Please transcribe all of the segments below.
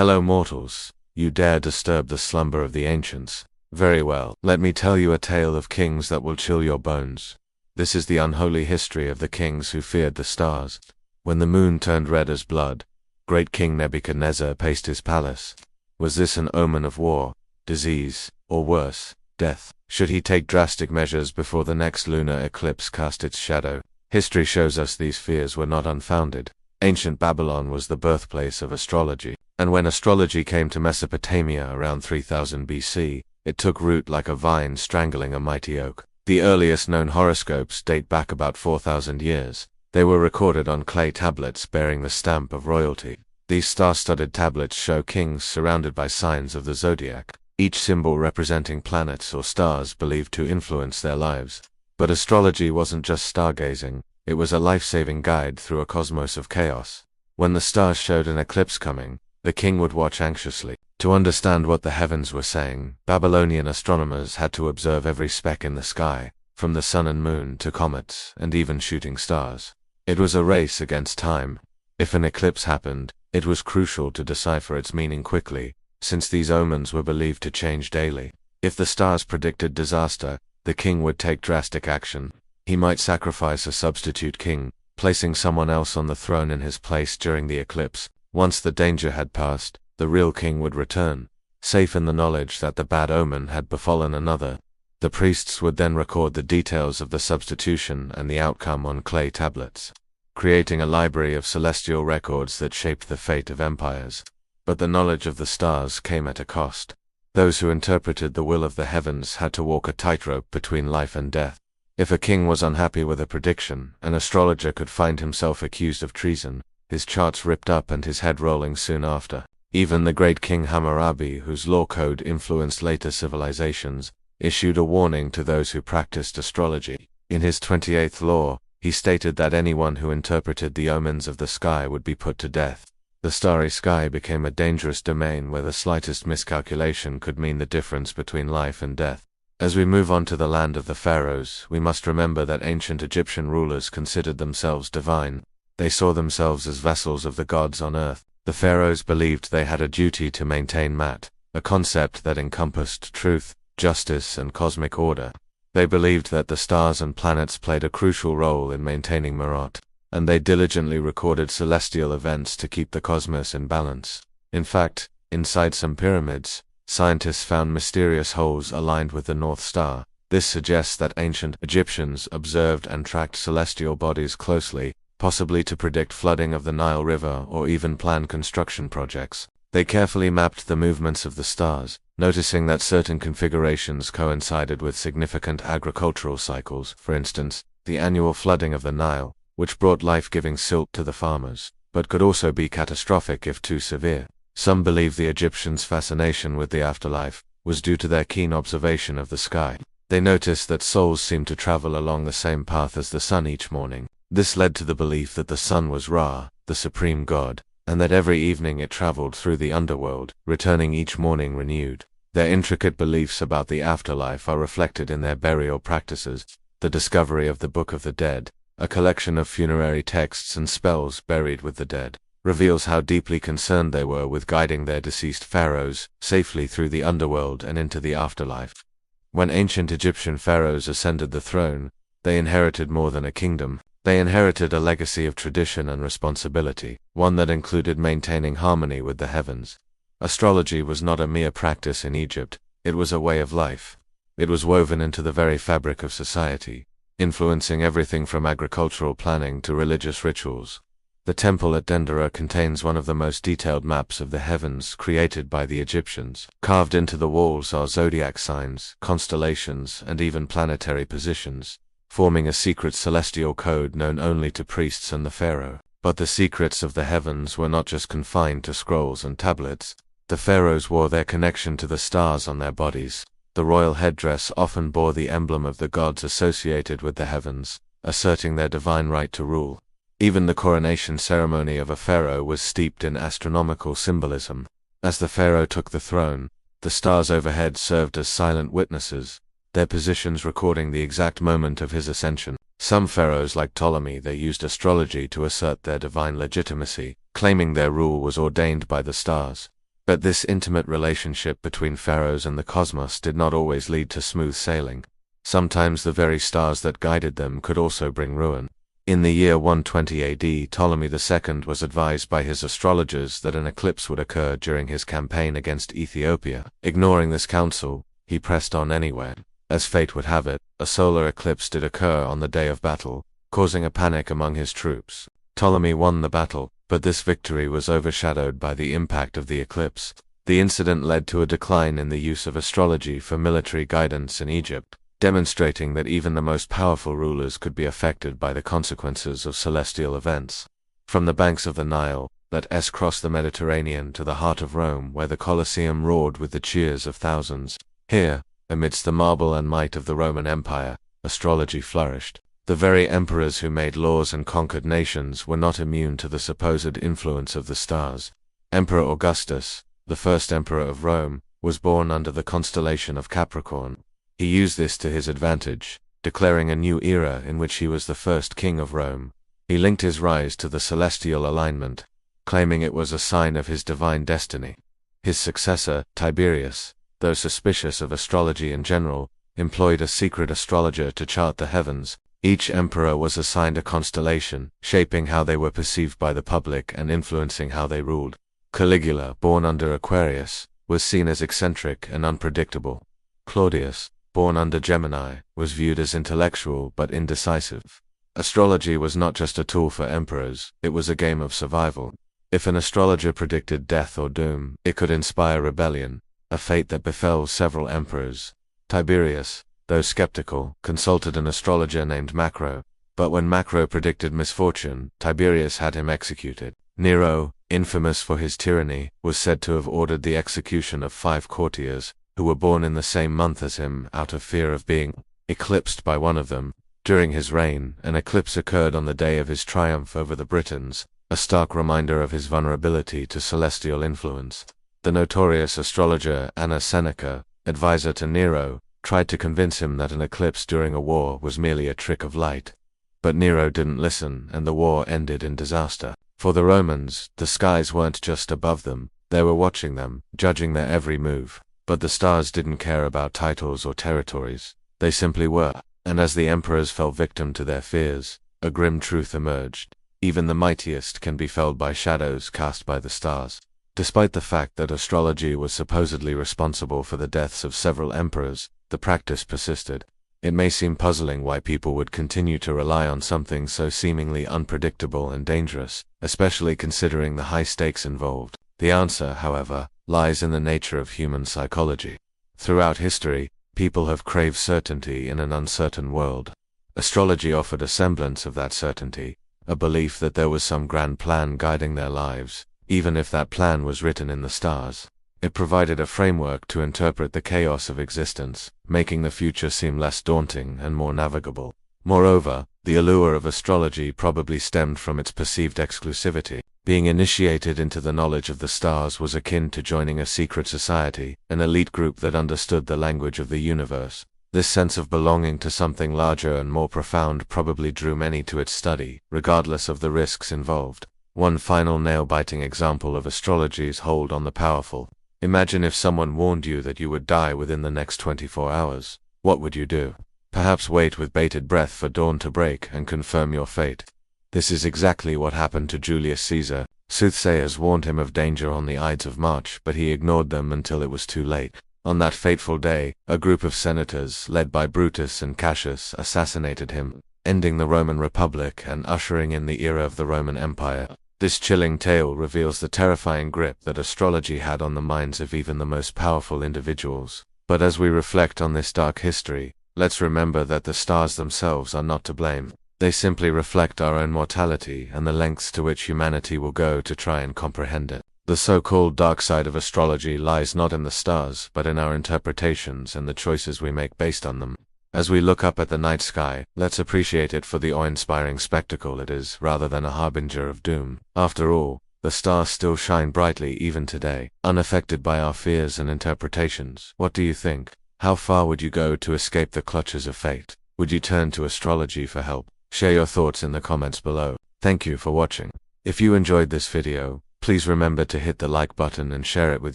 Hello mortals, you dare disturb the slumber of the ancients. Very well, let me tell you a tale of kings that will chill your bones. This is the unholy history of the kings who feared the stars. When the moon turned red as blood, great King Nebuchadnezzar paced his palace. Was this an omen of war, disease, or worse, death? Should he take drastic measures before the next lunar eclipse cast its shadow? History shows us these fears were not unfounded. Ancient Babylon was the birthplace of astrology, and when astrology came to Mesopotamia around 3000 BC, it took root like a vine strangling a mighty oak. The earliest known horoscopes date back about 4,000 years. They were recorded on clay tablets bearing the stamp of royalty. These star-studded tablets show kings surrounded by signs of the zodiac, each symbol representing planets or stars believed to influence their lives. But astrology wasn't just stargazing, it was a life-saving guide through a cosmos of chaos. When the stars showed an eclipse coming, the king would watch anxiously. To understand what the heavens were saying, Babylonian astronomers had to observe every speck in the sky, from the sun and moon to comets and even shooting stars. It was a race against time. If an eclipse happened, it was crucial to decipher its meaning quickly, since these omens were believed to change daily. If the stars predicted disaster, the king would take drastic action. He might sacrifice a substitute king, placing someone else on the throne in his place during the eclipse. Once the danger had passed, the real king would return, safe in the knowledge that the bad omen had befallen another. The priests would then record the details of the substitution and the outcome on clay tablets, creating a library of celestial records that shaped the fate of empires. But the knowledge of the stars came at a cost. Those who interpreted the will of the heavens had to walk a tightrope between life and death. If a king was unhappy with a prediction, an astrologer could find himself accused of treason, his charts ripped up and his head rolling soon after. Even the great King Hammurabi, whose law code influenced later civilizations, issued a warning to those who practiced astrology. In his 28th law, he stated that anyone who interpreted the omens of the sky would be put to death. The starry sky became a dangerous domain where the slightest miscalculation could mean the difference between life and death. As we move on to the land of the Pharaohs, we must remember that ancient Egyptian rulers considered themselves divine. They saw themselves as vessels of the gods on earth. The pharaohs believed they had a duty to maintain Mat, a concept that encompassed truth, justice, and cosmic order. They believed that the stars and planets played a crucial role in maintaining Marat, and they diligently recorded celestial events to keep the cosmos in balance. In fact, inside some pyramids, scientists found mysterious holes aligned with the North Star. This suggests that ancient Egyptians observed and tracked celestial bodies closely, possibly to predict flooding of the Nile River or even plan construction projects. They carefully mapped the movements of the stars, noticing that certain configurations coincided with significant agricultural cycles, for instance, the annual flooding of the Nile, which brought life-giving silt to the farmers, but could also be catastrophic if too severe. Some believe the Egyptians' fascination with the afterlife was due to their keen observation of the sky. They noticed that souls seemed to travel along the same path as the sun each morning. This led to the belief that the sun was Ra, the supreme god, and that every evening it traveled through the underworld, returning each morning renewed. Their intricate beliefs about the afterlife are reflected in their burial practices. The discovery of the Book of the Dead, a collection of funerary texts and spells buried with the dead, reveals how deeply concerned they were with guiding their deceased pharaohs safely through the underworld and into the afterlife. When ancient Egyptian pharaohs ascended the throne, they inherited more than a kingdom. They inherited a legacy of tradition and responsibility, one that included maintaining harmony with the heavens. Astrology was not a mere practice in Egypt, it was a way of life. It was woven into the very fabric of society, influencing everything from agricultural planning to religious rituals. The temple at Dendera contains one of the most detailed maps of the heavens created by the Egyptians. Carved into the walls are zodiac signs, constellations, and even planetary positions, forming a secret celestial code known only to priests and the pharaoh. But the secrets of the heavens were not just confined to scrolls and tablets. The pharaohs wore their connection to the stars on their bodies. The royal headdress often bore the emblem of the gods associated with the heavens, asserting their divine right to rule. Even the coronation ceremony of a pharaoh was steeped in astronomical symbolism. As the pharaoh took the throne, the stars overhead served as silent witnesses, their positions recording the exact moment of his ascension. Some pharaohs like Ptolemy, they used astrology to assert their divine legitimacy, claiming their rule was ordained by the stars. But this intimate relationship between pharaohs and the cosmos did not always lead to smooth sailing. Sometimes the very stars that guided them could also bring ruin. In the year 120 AD, Ptolemy II was advised by his astrologers that an eclipse would occur during his campaign against Ethiopia. Ignoring this counsel, he pressed on anyway. As fate would have it, a solar eclipse did occur on the day of battle, causing a panic among his troops. Ptolemy won the battle, but this victory was overshadowed by the impact of the eclipse. The incident led to a decline in the use of astrology for military guidance in Egypt, demonstrating that even the most powerful rulers could be affected by the consequences of celestial events. From the banks of the Nile, let us cross the Mediterranean to the heart of Rome, where the Colosseum roared with the cheers of thousands. Here, amidst the marble and might of the Roman Empire, astrology flourished. The very emperors who made laws and conquered nations were not immune to the supposed influence of the stars. Emperor Augustus, the first emperor of Rome, was born under the constellation of Capricorn. He used this to his advantage, declaring a new era in which he was the first king of Rome. He linked his rise to the celestial alignment, claiming it was a sign of his divine destiny. His successor, Tiberius, though suspicious of astrology in general, employed a secret astrologer to chart the heavens. Each emperor was assigned a constellation, shaping how they were perceived by the public and influencing how they ruled. Caligula, born under Aquarius, was seen as eccentric and unpredictable. Claudius, born under Gemini, was viewed as intellectual but indecisive. Astrology was not just a tool for emperors, it was a game of survival. If an astrologer predicted death or doom, it could inspire rebellion, a fate that befell several emperors. Tiberius, though skeptical, consulted an astrologer named Macro, but when Macro predicted misfortune, Tiberius had him executed. Nero, infamous for his tyranny, was said to have ordered the execution of 5 courtiers, who were born in the same month as him out of fear of being eclipsed by one of them. During his reign, an eclipse occurred on the day of his triumph over the Britons, a stark reminder of his vulnerability to celestial influence. The notorious astrologer Anna Seneca, advisor to Nero, tried to convince him that an eclipse during a war was merely a trick of light. But Nero didn't listen, and the war ended in disaster. For the Romans, the skies weren't just above them, they were watching them, judging their every move. But the stars didn't care about titles or territories, they simply were. And as the emperors fell victim to their fears, a grim truth emerged. Even the mightiest can be felled by shadows cast by the stars. Despite the fact that astrology was supposedly responsible for the deaths of several emperors, the practice persisted. It may seem puzzling why people would continue to rely on something so seemingly unpredictable and dangerous, especially considering the high stakes involved. The answer, however, lies in the nature of human psychology. Throughout history, people have craved certainty in an uncertain world. Astrology offered a semblance of that certainty, a belief that there was some grand plan guiding their lives, even if that plan was written in the stars. It provided a framework to interpret the chaos of existence, making the future seem less daunting and more navigable. Moreover, the allure of astrology probably stemmed from its perceived exclusivity. Being initiated into the knowledge of the stars was akin to joining a secret society, an elite group that understood the language of the universe. This sense of belonging to something larger and more profound probably drew many to its study, regardless of the risks involved. One final nail-biting example of astrology's hold on the powerful. Imagine if someone warned you that you would die within the next 24 hours. What would you do? Perhaps wait with bated breath for dawn to break and confirm your fate. This is exactly what happened to Julius Caesar. Soothsayers warned him of danger on the Ides of March, but he ignored them until it was too late. On that fateful day, a group of senators, led by Brutus and Cassius, assassinated him, ending the Roman Republic and ushering in the era of the Roman Empire. This chilling tale reveals the terrifying grip that astrology had on the minds of even the most powerful individuals. But as we reflect on this dark history, let's remember that the stars themselves are not to blame. They simply reflect our own mortality and the lengths to which humanity will go to try and comprehend it. The so-called dark side of astrology lies not in the stars, but in our interpretations and the choices we make based on them. As we look up at the night sky, let's appreciate it for the awe-inspiring spectacle it is, rather than a harbinger of doom. After all, the stars still shine brightly even today, unaffected by our fears and interpretations. What do you think? How far would you go to escape the clutches of fate? Would you turn to astrology for help? Share your thoughts in the comments below. Thank you for watching. If you enjoyed this video, please Please remember to hit the like button and share it with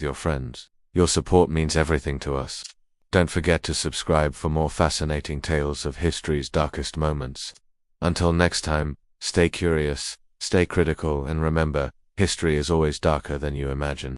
your friends. Your support means everything to us. Don't forget to subscribe for more fascinating tales of history's darkest moments. Until next time, stay curious, stay critical, and remember, history is always darker than you imagine.